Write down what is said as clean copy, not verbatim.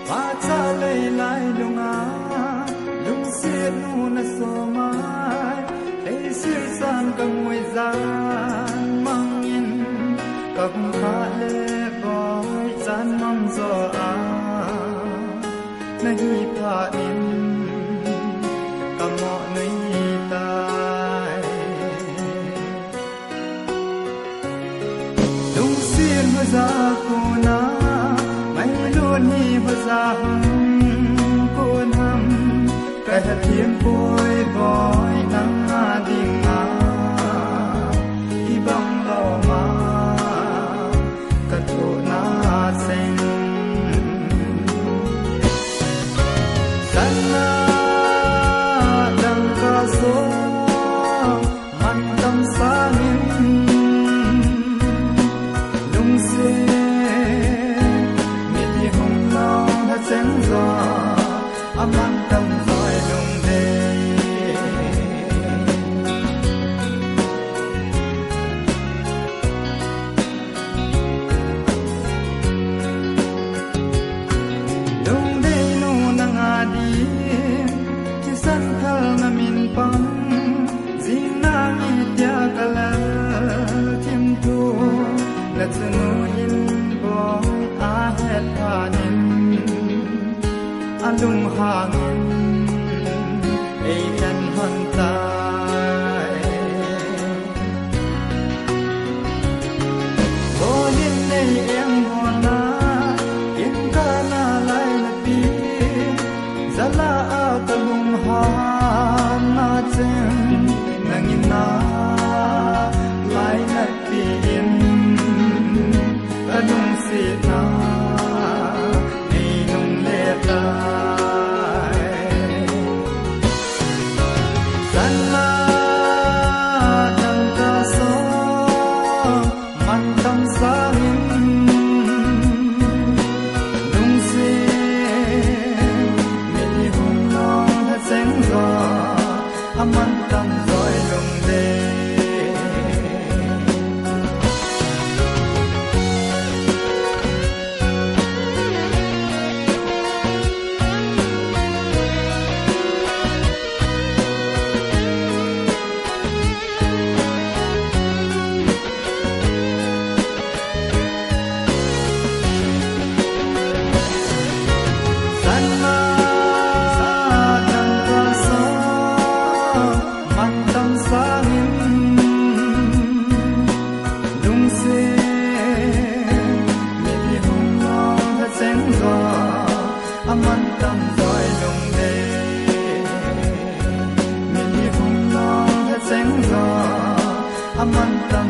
và cha lấy lại lung lung xiết nu na so mai thấy xuyên san cả ngôi gian mang in các khá lệ gói gian mong gió nahi pha in cả mọi nơi tai lung xiên hoa ra cô na mai luôn hi hoa ra cô nam cái hạt hiếm bôi bói nắng đình khi băng lò mà cả thổ na xanh sana đang ca số man tâm sa nghìn lung xe miệt đi hồng lao hạt sáng gió man tâm giỏi lung đê lung đê nu nang đi ki san thal na min pam zing na mi tia kala tim tu la tsunu in boy a het panin alung hangin ei kan hon tai bohin nei em hona in kana lai na pi zala a kalung ha na chen nangin na lai na pi in alung si na nei nung le ta man tâm giỏi lung đê man tâm giỏi lung đê mình đi hùng long hết sáng gió man tâm